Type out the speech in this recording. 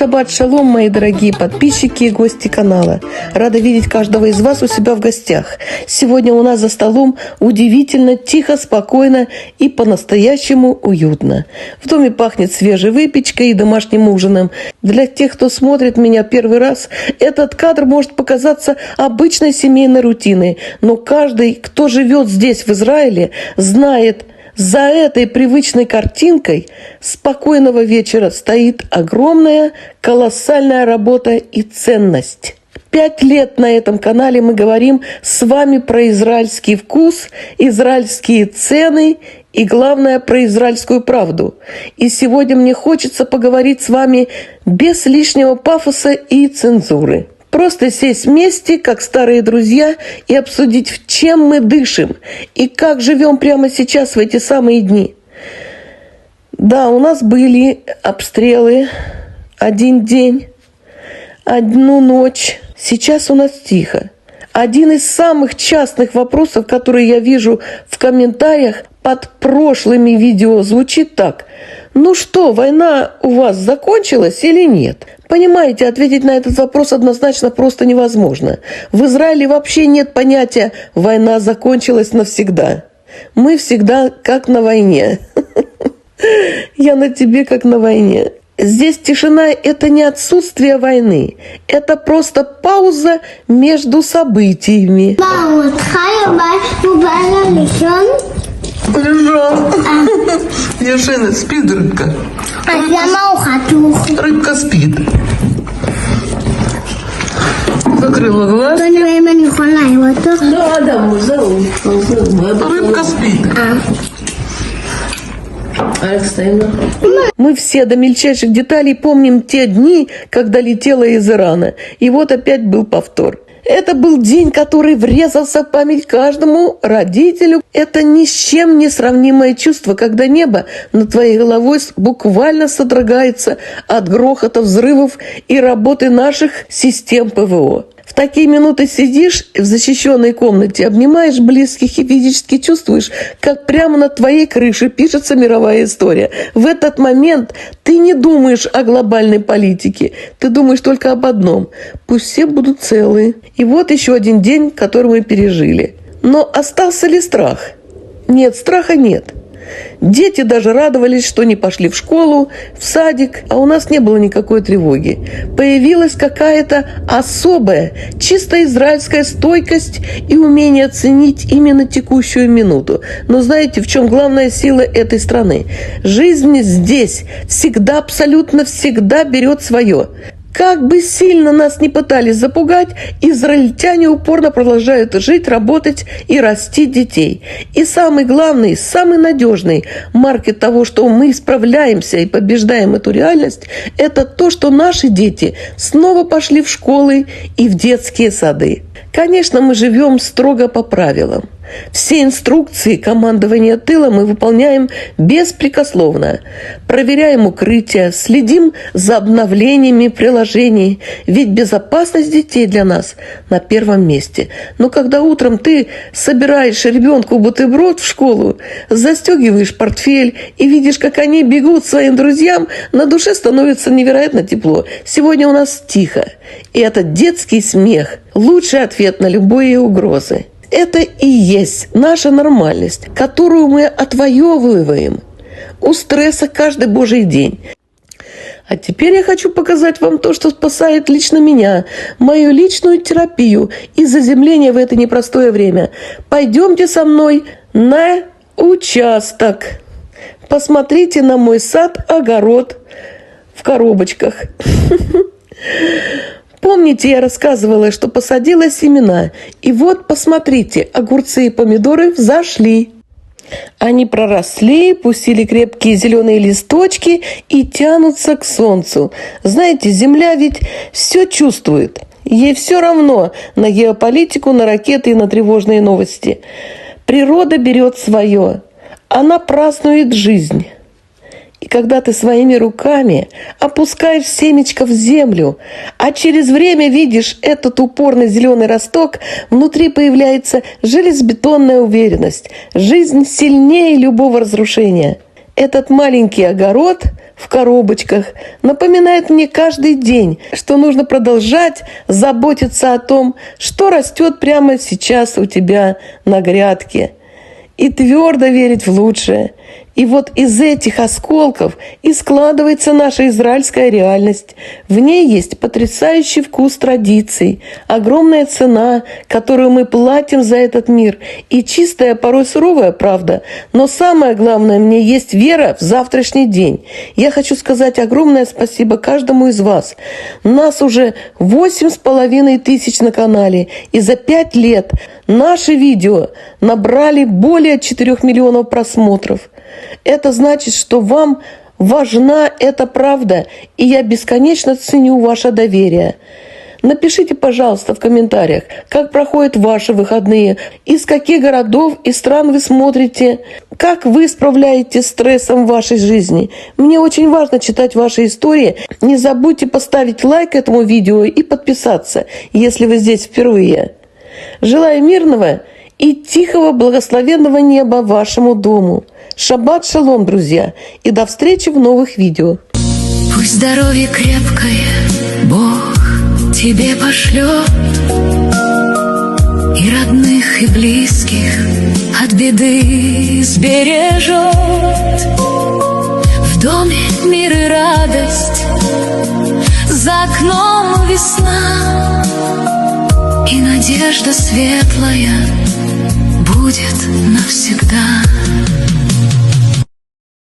Шаббат шалом, мои дорогие подписчики и гости канала. Рада видеть каждого из вас у себя в гостях. Сегодня у нас за столом удивительно, тихо, спокойно и по-настоящему уютно. В доме пахнет свежей выпечкой и домашним ужином. Для тех, кто смотрит меня первый раз, этот кадр может показаться обычной семейной рутиной. Но каждый, кто живет здесь, в Израиле, знает, за этой привычной картинкой спокойного вечера стоит огромная, колоссальная работа и ценность. 5 лет на этом канале мы говорим с вами про израильский вкус, израильские цены и, главное, про израильскую правду. И сегодня мне хочется поговорить с вами без лишнего пафоса и цензуры. Просто сесть вместе, как старые друзья, и обсудить, чем мы дышим и как живем прямо сейчас в эти самые дни. Да, у нас были обстрелы один день, одну ночь. Сейчас у нас тихо. Один из самых частых вопросов, которые я вижу в комментариях под прошлыми видео, звучит так. Ну что, война у вас закончилась или нет? Понимаете, ответить на этот вопрос однозначно просто невозможно. В Израиле вообще нет понятия «война закончилась навсегда». Мы всегда как на войне. Я на тебе как на войне. Здесь тишина – это не отсутствие войны. Это просто пауза между событиями. Лежал. Ешена, спит рыбка. Рыбка спит. Закрыла глаз. Рыбка спит. Мы все до мельчайших деталей помним те дни, когда летела из Ирана. И вот опять был повтор. Это был день, который врезался в память каждому родителю. Это ни с чем не сравнимое чувство, когда небо над твоей головой буквально содрогается от грохота взрывов и работы наших систем ПВО. В такие минуты сидишь в защищенной комнате, обнимаешь близких и физически чувствуешь, как прямо над твоей крышей пишется мировая история. В этот момент ты не думаешь о глобальной политике, ты думаешь только об одном – пусть все будут целы. И вот еще один день, который мы пережили. Но остался ли страх? Нет, страха нет. Дети даже радовались, что не пошли в школу, в садик, а у нас не было никакой тревоги. Появилась какая-то особая, чисто израильская стойкость и умение ценить именно текущую минуту. Но знаете, в чем главная сила этой страны? Жизнь здесь всегда, абсолютно всегда берет свое. Как бы сильно нас ни пытались запугать, израильтяне упорно продолжают жить, работать и растить детей. И самый главный, самый надежный маркер того, что мы справляемся и побеждаем эту реальность, это то, что наши дети снова пошли в школы и в детские сады. Конечно, мы живем строго по правилам. Все инструкции командования тыла мы выполняем беспрекословно. Проверяем укрытия, следим за обновлениями приложений. Ведь безопасность детей для нас на первом месте. Но когда утром ты собираешь ребенку бутерброд в школу, застегиваешь портфель и видишь, как они бегут своим друзьям, на душе становится невероятно тепло. Сегодня у нас тихо. И этот детский смех – лучший ответ на любые угрозы. Это и есть наша нормальность, которую мы отвоевываем у стресса каждый божий день. А теперь я хочу показать вам то, что спасает лично меня, мою личную терапию и заземление в это непростое время. Пойдемте со мной на участок. Посмотрите на мой сад, огород в коробочках. Помните, я рассказывала, что посадила семена. И вот, посмотрите, огурцы и помидоры взошли. Они проросли, пустили крепкие зеленые листочки и тянутся к солнцу. Знаете, земля ведь все чувствует. Ей все равно на геополитику, на ракеты и на тревожные новости. Природа берет свое. Она празднует жизнь. И когда ты своими руками опускаешь семечко в землю, а через время видишь этот упорный зеленый росток, внутри появляется железобетонная уверенность. Жизнь сильнее любого разрушения. Этот маленький огород в коробочках напоминает мне каждый день, что нужно продолжать заботиться о том, что растет прямо сейчас у тебя на грядке, и твердо верить в лучшее. И вот из этих осколков и складывается наша израильская реальность. В ней есть потрясающий вкус традиций, огромная цена, которую мы платим за этот мир, и чистая, порой суровая правда. Но самое главное, мне есть вера в завтрашний день. Я хочу сказать огромное спасибо каждому из вас. Нас уже 8500 на канале, и за 5 лет наши видео набрали более 4 миллионов просмотров. Это значит, что вам важна эта правда, и я бесконечно ценю ваше доверие. Напишите, пожалуйста, в комментариях, как проходят ваши выходные, из каких городов и стран вы смотрите, как вы справляетесь с стрессом в вашей жизни. Мне очень важно читать ваши истории. Не забудьте поставить лайк этому видео и подписаться, если вы здесь впервые. Желаю мирного и тихого благословенного неба вашему дому. Шаббат шалом, друзья, и до встречи в новых видео. Пусть здоровье крепкое Бог тебе пошлет, и родных, и близких от беды сбережет. В доме мир и радость, за окном весна, и надежда светлая будет навсегда.